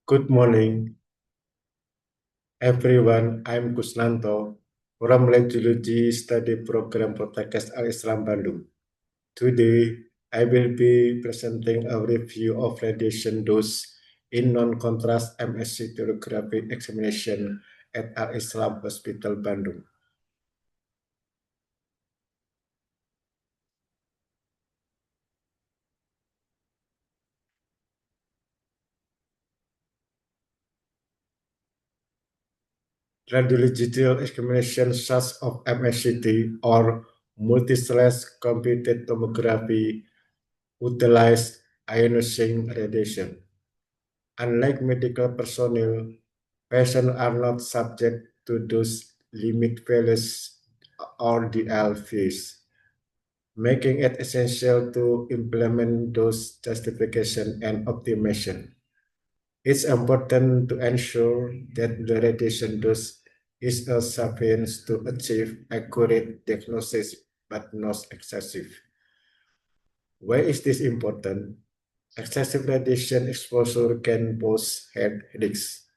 Good morning, everyone. I'm Kusnanto from Radiology Study Program Protectors Al-Islam Bandung. Today, I will be presenting a review of radiation dose in non-contrast MSc tomography examination at Al-Islam Hospital Bandung. Radiological examination such of MSCT or multi-slash computed tomography utilize ionizing radiation. Unlike medical personnel, patients are not subject to those limit values or DLVs, making it essential to implement those justification and optimization. It's important to ensure that the radiation dose is sufficient to achieve accurate diagnosis but not excessive. Why is this important? Excessive radiation exposure can cause headaches,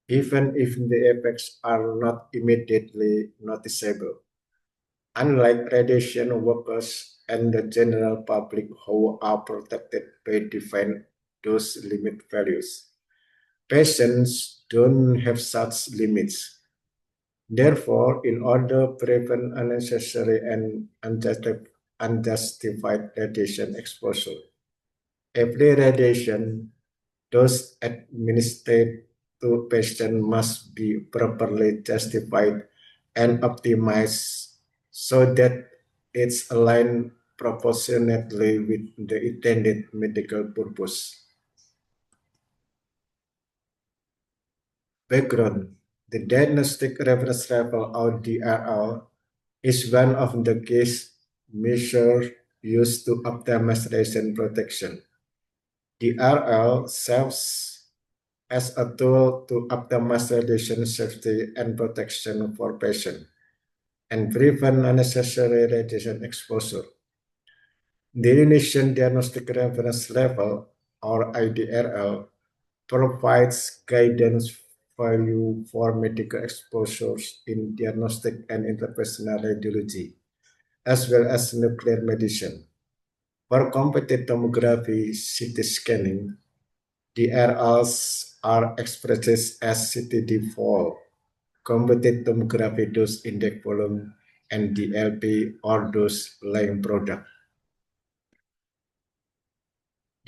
even if the effects are not immediately noticeable. Unlike radiation workers and the general public who are protected by defined dose limit values, patients don't have such limits. Therefore, in order to prevent unnecessary and unjustified radiation exposure, every radiation dose administered to patient must be properly justified and optimized so that it's aligned proportionately with the intended medical purpose. Background: the diagnostic reference level or DRL is one of the case measures used to optimize radiation protection. DRL serves as a tool to optimize radiation safety and protection for patients and prevent unnecessary radiation exposure. The Indonesian Diagnostic Reference Level, or IDRL, provides guidance value for medical exposures in diagnostic and interventional radiology, as well as nuclear medicine. For computed tomography CT scanning, DRLs are expressed as CTD4, computed tomography dose index volume, and DLP or dose laying product.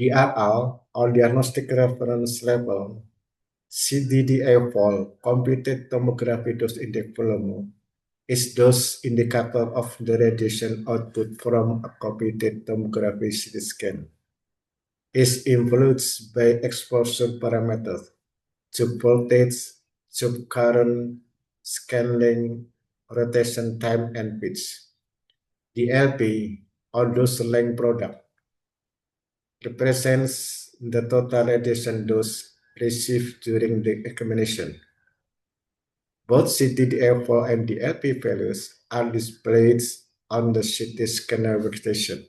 DRL or diagnostic reference level, CDDA4, computed tomography dose index volume, is dose indicator of the radiation output from a computed tomography CT scan. Is influenced by exposure parameters, tube voltage, tube current, scan length, rotation time, and pitch. The LP, or dose length product, represents the total radiation dose received during the examination. Both CTDA4 and the LP values are displayed on the CT scanner workstation.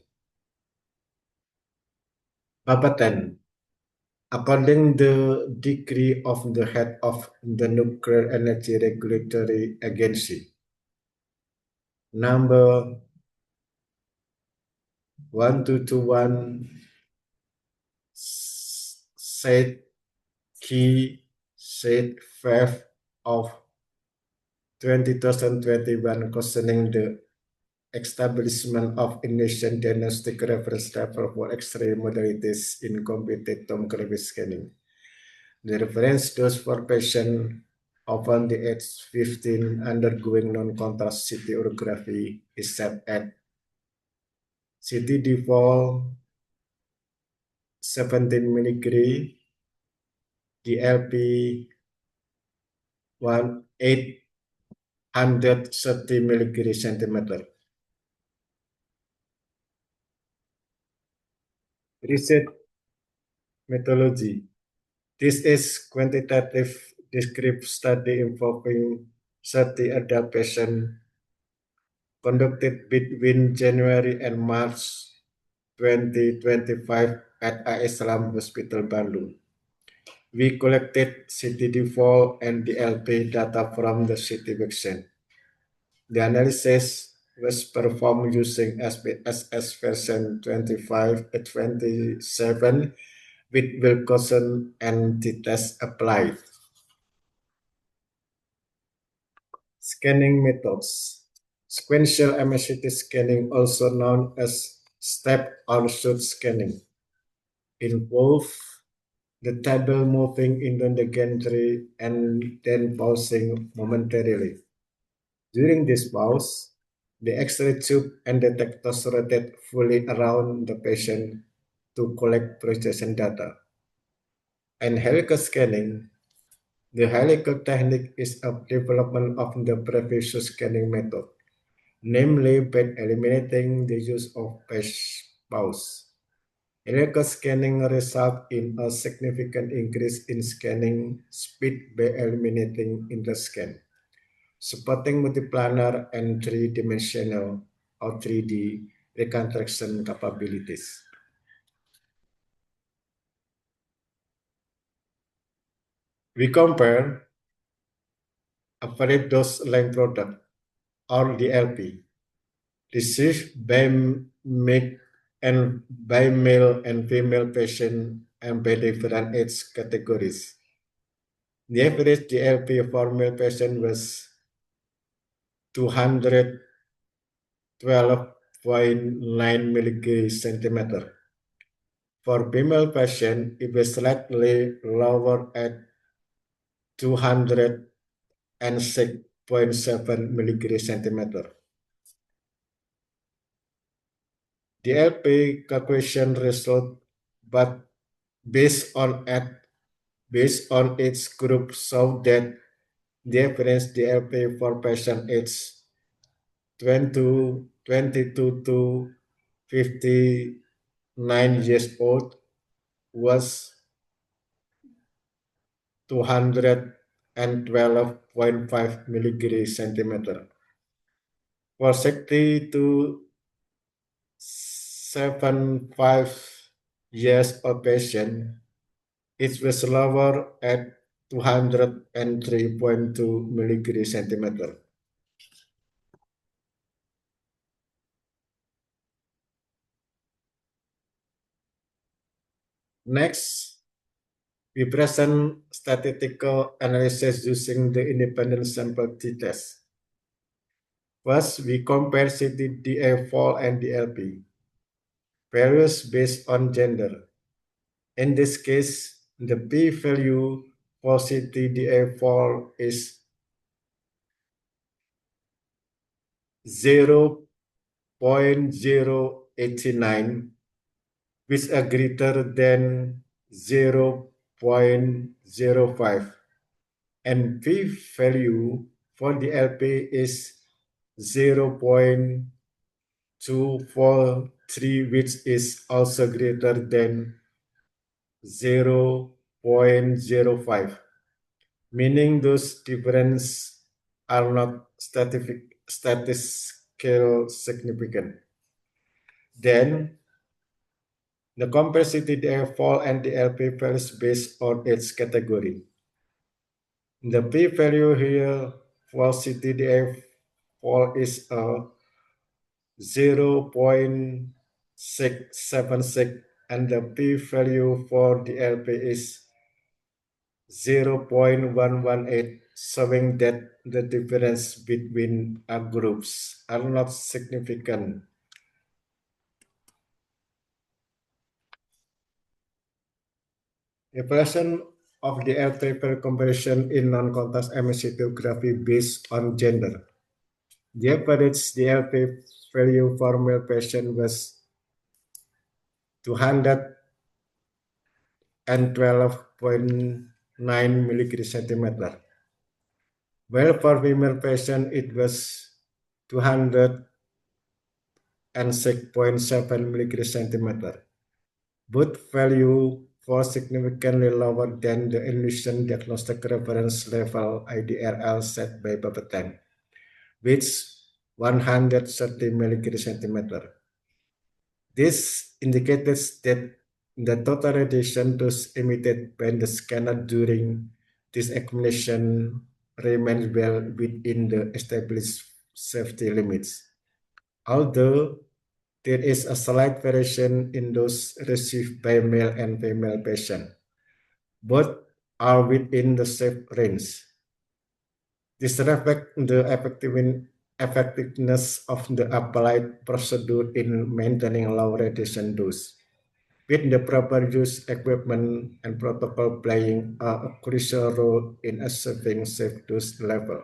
Baba 10. According the decree of the head of the Nuclear Energy Regulatory Agency, number 1221 said key said 5 of 2021 concerning the establishment of Indonesian diagnostic reference level for X-ray modalities in computed tomography scanning. The reference dose for patients over the age 15 undergoing non-contrast CT urography is set at CTD4 17 mg, DLP 830 mg centimeter. Research methodology. This is quantitative descriptive study involving 30 adult patients conducted between January and March 2025 at Al Islam Hospital Bandung. We collected CTD4 and DLP data from the city vaccine. The analysis was performed using SPSS version 25 and 27 with Wilcoxon and t-test applied. Scanning methods. Sequential MSCT scanning, also known as step or shoot scanning, involve the table moving into the gantry and then pausing momentarily. During this pause, the X-ray tube and detectors rotate fully around the patient to collect projection data. And helical scanning, the helical technique is a development of the previous scanning method, namely by eliminating the use of pause. Helical scanning results in a significant increase in scanning speed by eliminating interscan, supporting multiplanar and three-dimensional or 3D reconstruction capabilities. We compare a varied dose length product or DLP received by male and female patient and by different age categories. The average DLP for male patient was 212.9 mg/centimeter. For female patient, it was slightly lower at 206.7 mg/centimeter. The LP calculation result, but based on its group, show that the average DLP for patient age 22 to 59 years old was 212.5 mg/centimeter. For 60 to 75 years old patient, it was lower at 203.2 mg/centimeter. Next, we present statistical analysis using the independent sample t-test. First, we compare CTDA4 and DLP values based on gender. In this case, the p-value for CTDA4 is 0.089, which are greater than 0.05, and p-value for the LP is 0.243, which is also greater than 0.05, meaning those differences are not statistical significant. Then the complexity fall and the LP values based on its category. The p-value here for CTDA fall is 0.676, and the p-value for the LP is 0.118, showing that the difference between groups are not significant. Evaluation of the L-triple comparison in non-contact emissivography based on gender. The average DLP value for male patient was 212.9 mg/centimeter, while for female patient it was 206.7 mg/centimeter. Both value for significantly lower than the Indonesian diagnostic reference level IDRL set by Bapeten, which 130 mg/centimeter. This indicates that The total radiation dose emitted by the scanner during this accumulation remains well within the established safety limits. Although there is a slight variation in dose received by male and female patients, both are within the safe range. This reflects the effectiveness of the applied procedure in maintaining low radiation dose, with the proper use equipment and protocol playing a crucial role in achieving safe dose level.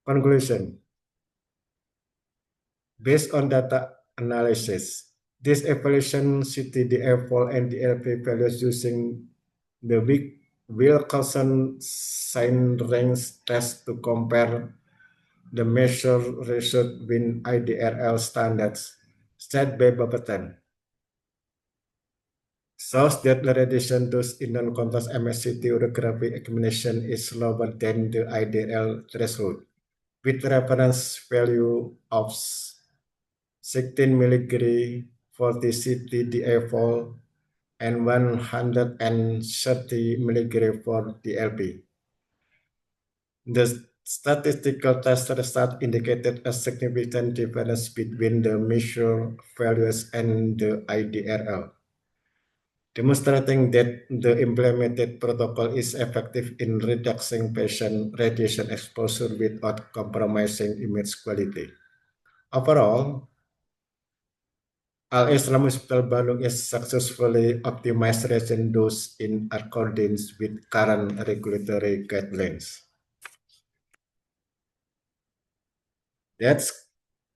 Conclusion. Based on data analysis, this evaluation CTDF and DLP values using the Wilkerson sign range test to compare the measure result with IDRL standards set by Bapetan shows that the radiation dose in non-contrast MSCT urography examination is lower than the IDRL threshold, with reference value of 16 milligram for the CTDA-4 and 130 milligram for the LP. The statistical test result indicated a significant difference between the measured values and the IDRL, demonstrating that the implemented protocol is effective in reducing patient radiation exposure without compromising image quality. Overall, Al-Islam Hospital Bandung is successfully optimized radiation dose in accordance with current regulatory guidelines. That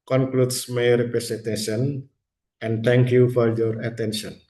concludes my presentation, and thank you for your attention.